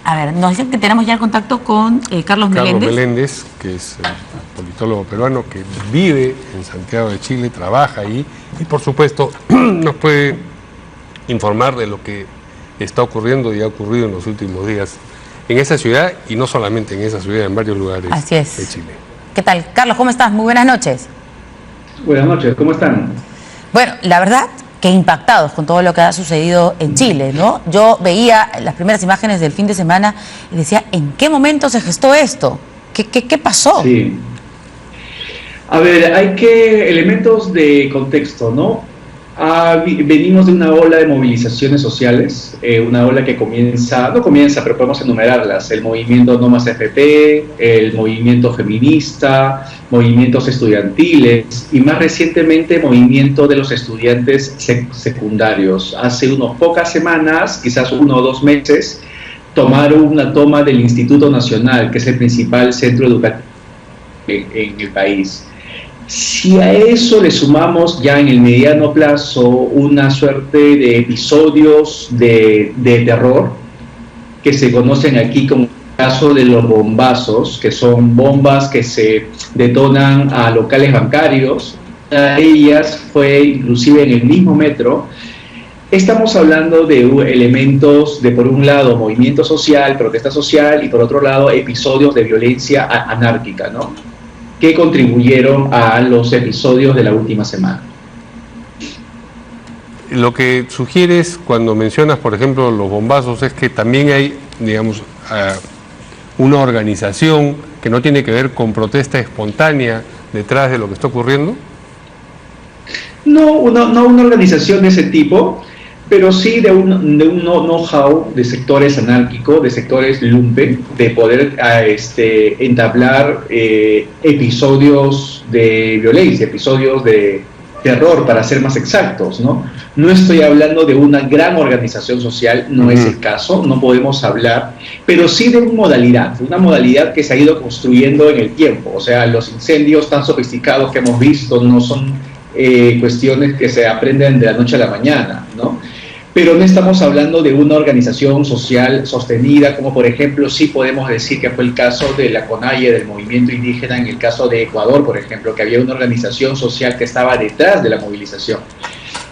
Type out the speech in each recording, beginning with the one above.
A ver, nos dicen que tenemos ya el contacto con Carlos Meléndez, que es politólogo peruano que vive en Santiago de Chile, trabaja ahí y por supuesto nos puede informar de lo que está ocurriendo y ha ocurrido en los últimos días en esa ciudad y no solamente en esa ciudad, en varios lugares de Chile. ¿Qué tal? Carlos, ¿cómo estás? Muy buenas noches. Buenas noches, ¿cómo están? Bueno, la verdad que impactados con todo lo que ha sucedido en Chile, ¿no? Yo veía las primeras imágenes del fin de semana y decía, ¿en qué momento se gestó esto? ¿Qué pasó? Sí. A ver, hay elementos de contexto, ¿no? Venimos de una ola de movilizaciones sociales, una ola que no comienza, pero podemos enumerarlas: el movimiento No Más FP, el movimiento feminista, movimientos estudiantiles y más recientemente movimiento de los estudiantes secundarios. Hace unas pocas semanas, quizás 1 o 2 meses, tomaron una toma del Instituto Nacional, que es el principal centro educativo en el país. Si a eso le sumamos ya en el mediano plazo una suerte de episodios de terror que se conocen aquí como el caso de los bombazos, que son bombas que se detonan a locales bancarios, una de ellas fue inclusive en el mismo metro. Estamos hablando de elementos de, por un lado, movimiento social, protesta social, y por otro lado, episodios de violencia anárquica, ¿no?, que contribuyeron a los episodios de la última semana. Lo que sugieres cuando mencionas, por ejemplo, los bombazos, es que también hay, digamos, una organización que no tiene que ver con protesta espontánea detrás de lo que está ocurriendo. No una organización de ese tipo, pero sí de un know-how de sectores anárquicos, de sectores lumpen, de poder entablar episodios de violencia, episodios de terror, para ser más exactos, ¿no? No estoy hablando de una gran organización social, no es el caso, no podemos hablar, pero sí de una modalidad que se ha ido construyendo en el tiempo. O sea, los incendios tan sofisticados que hemos visto no son cuestiones que se aprenden de la noche a la mañana, ¿no? Pero no estamos hablando de una organización social sostenida, como por ejemplo sí podemos decir que fue el caso de la CONAIE, del movimiento indígena, en el caso de Ecuador, por ejemplo, que había una organización social que estaba detrás de la movilización.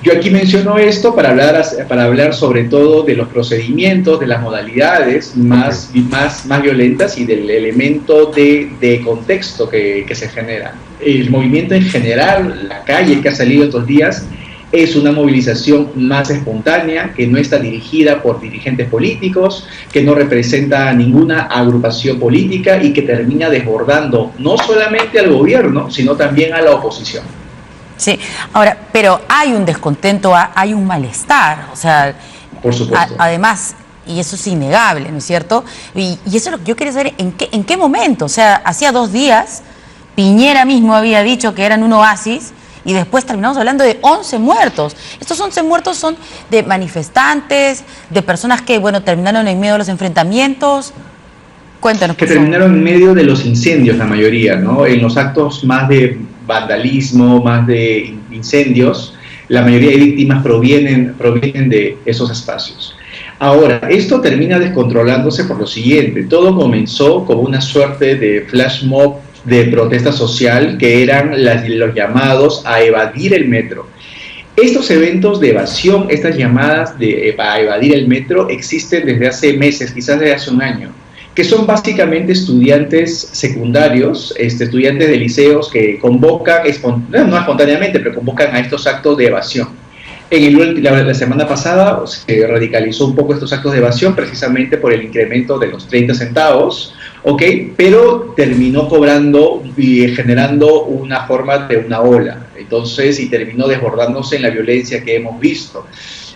Yo aquí menciono esto para hablar sobre todo de los procedimientos, de las modalidades más violentas y del elemento de contexto que se genera. El movimiento en general, la calle que ha salido estos días, es una movilización más espontánea, que no está dirigida por dirigentes políticos, que no representa a ninguna agrupación política y que termina desbordando no solamente al gobierno, sino también a la oposición. Sí, ahora, pero hay un descontento, hay un malestar, o sea, por supuesto. Además, y eso es innegable, ¿no es cierto? Y eso es lo que yo quería saber, ¿en qué momento? O sea, hacía 2 días, Piñera mismo había dicho que eran un oasis, y después terminamos hablando de 11 muertos. Estos 11 muertos son de manifestantes, de personas que, bueno, terminaron en medio de los enfrentamientos. Cuéntanos, por favor. Que terminaron en medio de los incendios, la mayoría, ¿no? En los actos más de vandalismo, más de incendios, la mayoría de víctimas provienen de esos espacios. Ahora, esto termina descontrolándose por lo siguiente. Todo comenzó como una suerte de flash mob de protesta social, que eran los llamados a evadir el metro. Estos eventos de evasión, estas llamadas para evadir el metro, existen desde hace meses, quizás desde hace 1 año, que son básicamente estudiantes secundarios, estudiantes de liceos que convocan, no espontáneamente, pero convocan a estos actos de evasión. La semana pasada se radicalizó un poco estos actos de evasión precisamente por el incremento de los 30 centavos, ¿ok? Pero terminó cobrando y generando una forma de una ola. Entonces, y terminó desbordándose en la violencia que hemos visto.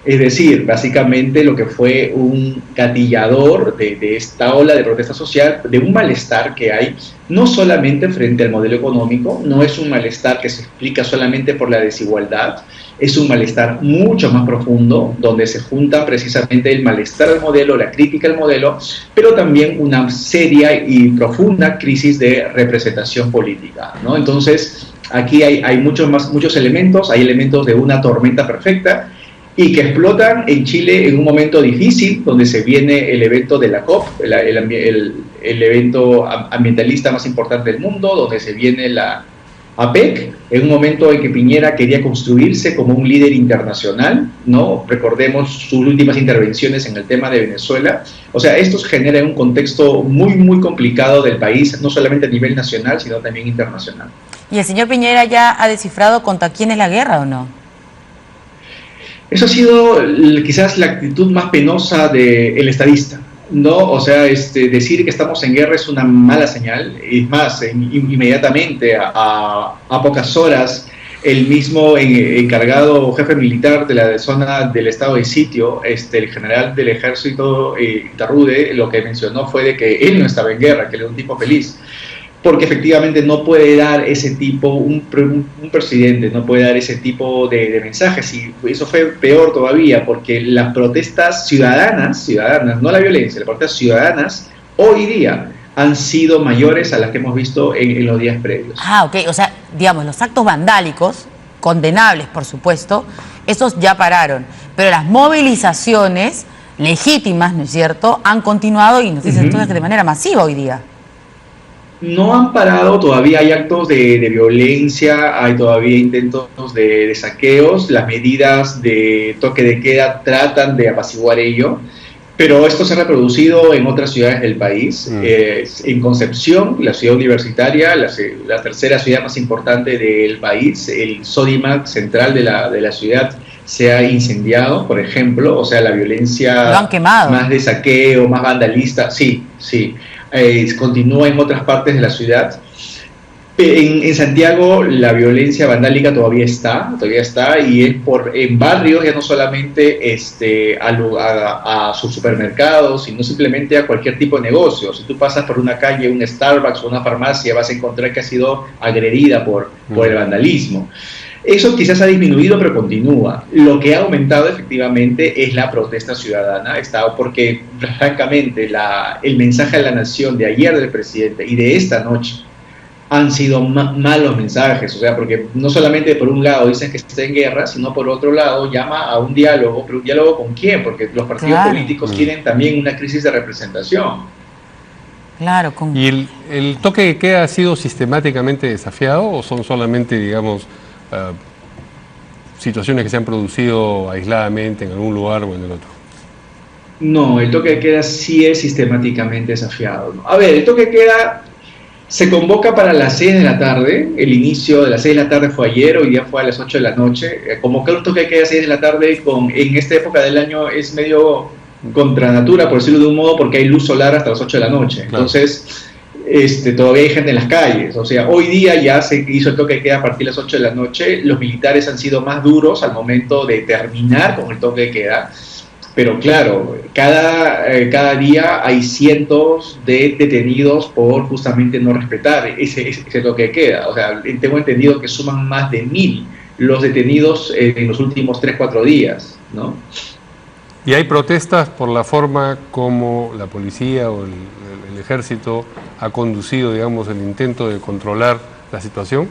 Es decir, básicamente lo que fue un gatillador de esta ola de protesta social, de un malestar que hay, no solamente frente al modelo económico, no es un malestar que se explica solamente por la desigualdad, es un malestar mucho más profundo, donde se junta precisamente el malestar del modelo, la crítica al modelo, pero también una seria y profunda crisis de representación política, ¿no? Entonces, aquí hay muchos elementos, hay elementos de una tormenta perfecta, y que explotan en Chile en un momento difícil, donde se viene el evento de la COP, el evento ambientalista más importante del mundo, donde se viene la APEC, en un momento en que Piñera quería construirse como un líder internacional, ¿no? Recordemos sus últimas intervenciones en el tema de Venezuela. O sea, esto genera un contexto muy, muy complicado del país, no solamente a nivel nacional, sino también internacional. ¿Y el señor Piñera ya ha descifrado contra quién es la guerra o no? Eso ha sido quizás la actitud más penosa del estadista, ¿no? O sea, decir que estamos en guerra es una mala señal. Es más, inmediatamente, a pocas horas, el mismo encargado jefe militar de la zona del estado de sitio, el general del ejército Tarrude, lo que mencionó fue de que él no estaba en guerra, que él era un tipo feliz. Porque efectivamente no puede dar ese tipo, un presidente no puede dar ese tipo de mensajes, y eso fue peor todavía, porque las protestas ciudadanas, no la violencia, las protestas ciudadanas, hoy día han sido mayores a las que hemos visto en los días previos. Ah, ok, o sea, digamos, los actos vandálicos, condenables por supuesto, esos ya pararon, pero las movilizaciones legítimas, ¿no es cierto?, han continuado y nos dicen entonces que de manera masiva hoy día. No han parado, todavía hay actos de violencia, hay todavía intentos de saqueos, las medidas de toque de queda tratan de apaciguar ello, pero esto se ha reproducido en otras ciudades del país. En Concepción, la ciudad universitaria, la tercera ciudad más importante del país, el Sodimac central de la ciudad se ha incendiado, por ejemplo, o sea, la violencia lo han quemado, más de saqueo, más vandalista, sí. Continúa en otras partes de la ciudad. En Santiago la violencia vandálica todavía está, y es en barrios, ya no solamente a sus supermercados, sino simplemente a cualquier tipo de negocio. Si tú pasas por una calle, un Starbucks o una farmacia, vas a encontrar que ha sido agredida por el vandalismo. Eso quizás ha disminuido, pero continúa. Lo que ha aumentado efectivamente es la protesta ciudadana, porque francamente el mensaje a la nación de ayer del presidente y de esta noche han sido malos mensajes, o sea, porque no solamente por un lado dicen que está en guerra, sino por otro lado llama a un diálogo, pero ¿un diálogo con quién? Porque los partidos políticos tienen también una crisis de representación. Claro. ¿Y el toque de queda ha sido sistemáticamente desafiado o son solamente, digamos, situaciones que se han producido aisladamente en algún lugar o en el otro? No, el toque de queda sí es sistemáticamente desafiado, ¿no? A ver, el toque de queda se convoca para las 6 de la tarde, el inicio de las 6 de la tarde fue ayer, hoy día fue a las 8 de la noche. Convocar un toque de queda a las 6 de la tarde en esta época del año es medio contra natura, por decirlo de un modo, porque hay luz solar hasta las 8 de la noche. Claro. Entonces, todavía hay gente en las calles. O sea, hoy día ya se hizo el toque de queda a partir de las 8 de la noche. Los militares han sido más duros al momento de terminar con el toque de queda. Pero claro, cada día hay cientos de detenidos por justamente no respetar ese toque de queda. O sea, tengo entendido que suman más de 1000 los detenidos en los últimos 3-4 días, ¿no? ¿Y hay protestas por la forma como la policía o el ejército ha conducido, digamos, el intento de controlar la situación?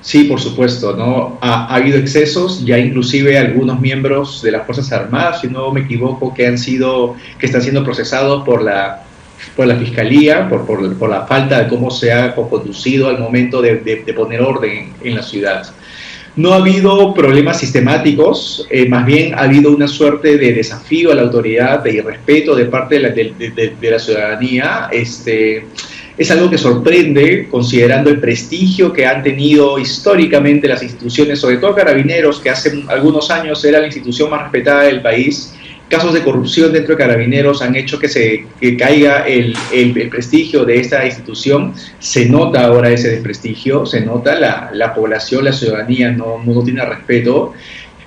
Sí, por supuesto, ¿no? Ha habido excesos, ya inclusive algunos miembros de las Fuerzas Armadas, si no me equivoco, que están siendo procesados por la Fiscalía, por la falta de cómo se ha conducido al momento de poner orden en la ciudad. No ha habido problemas sistemáticos, más bien ha habido una suerte de desafío a la autoridad, de irrespeto de parte de la ciudadanía. Es algo que sorprende considerando el prestigio que han tenido históricamente las instituciones, sobre todo Carabineros, que hace algunos años era la institución más respetada del país. Casos de corrupción dentro de Carabineros han hecho que caiga el prestigio de esta institución. Se nota ahora ese desprestigio, se nota la población, la ciudadanía no tiene respeto.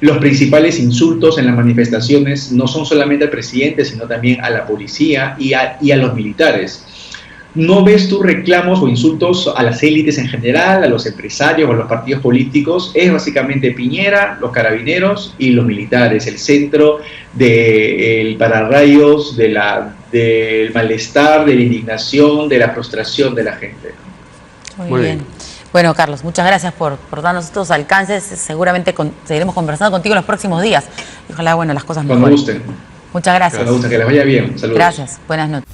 Los principales insultos en las manifestaciones no son solamente al presidente, sino también a la policía y a los militares. No ves tú reclamos o insultos a las élites en general, a los empresarios o a los partidos políticos. Es básicamente Piñera, los Carabineros y los militares, el centro del pararrayos del malestar, de la indignación, de la frustración de la gente. Muy bien. Bueno, Carlos, muchas gracias por darnos estos alcances. Seguramente seguiremos conversando contigo en los próximos días. Y ojalá, bueno, las cosas mejoren. Cuando gusten. Muchas gracias. Cuando gusten, que les vaya bien. Saludos. Gracias. Buenas noches.